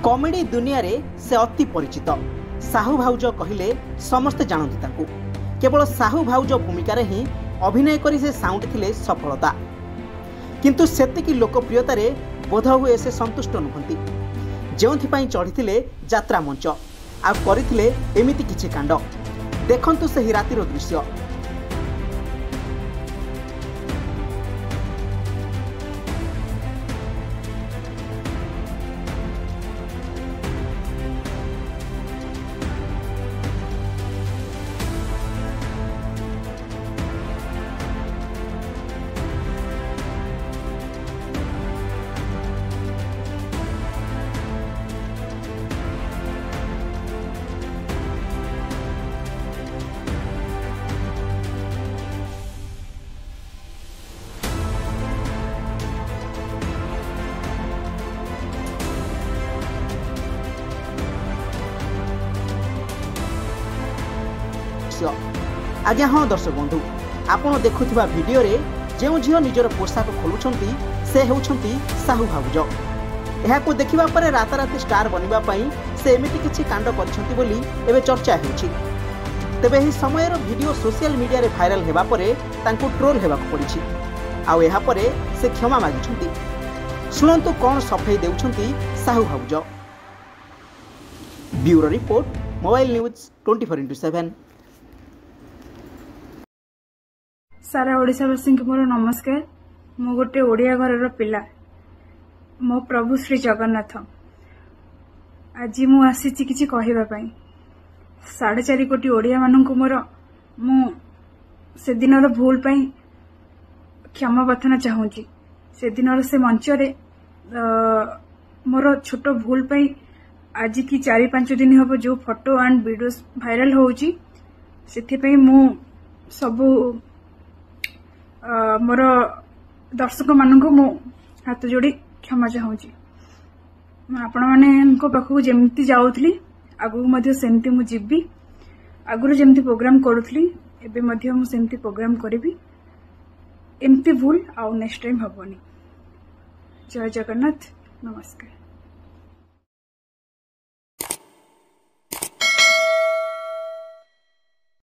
Comedy दुनिया रे से अति परिचित। साहू भाउज कहले समस्ते जानती ताकू। केवल साहू भाउज भूमिका ही अभिनय करी से साउंटिथिले सफलता, किंतु सेतिकी लोकप्रियता रे बोध हुए से संतुष्ट नुहंती। जोंथिपाई चढ़िथिले यात्रा मंच आ करिथिले एमिति किछि कांड। देखंतु सही रातिर दृश्य। आज्ञा हाँ दर्शक बंधु, आपण देखुथिबा वीडियो रे जेउ झियो निजर पोशाक खोलुछंती से हेउछंती साहू भाउज। एहाको देखिबा परे राताराती स्टार बनिबा पई से एमिति किछि कांड करछंती बोली एबे चर्चा हेउछि। तेबे एही समयर वीडियो सोशल मीडिया रे भाइराल हेबा परे तांको ट्रोल हेबाक पड़िछि। आ एहा परे से क्षमा मागिछंती। सुनंतु कोन सफाई देउछंती साहू भाउज। Bureau report, mobile news 24x7। सारा ओडिशावासी मोर नमस्कार। मु गोटे ओडिया घर पिला, मो प्रभु श्री जगन्नाथ। आज मु आसीछि किछि कहिबा पई। 4.5 कोटी ओडिया माननकु मोर मु से दिनर भूल पई क्षमा प्रार्थना चाहूची। से दिनर से मंच रे मोर छोट भूल पई आज की 4-5 दिन हबो जो फोटो एंड वीडियोस वायरल होउची, सेथि पई मु सबु मोर दर्शक मानक मु हाथ जोड़ी क्षमा चाहूची। आपण माने पाखु जेमती जाउथली आगु मध्य सेमती मु जिब्बी। आगु जेमती प्रोग्राम करूथली एबे मध्य मु सेमती प्रोग्राम करिबी। एमती भूल आउ नेक्स्ट टाइम हबनी। जय जगन्नाथ, नमस्कार।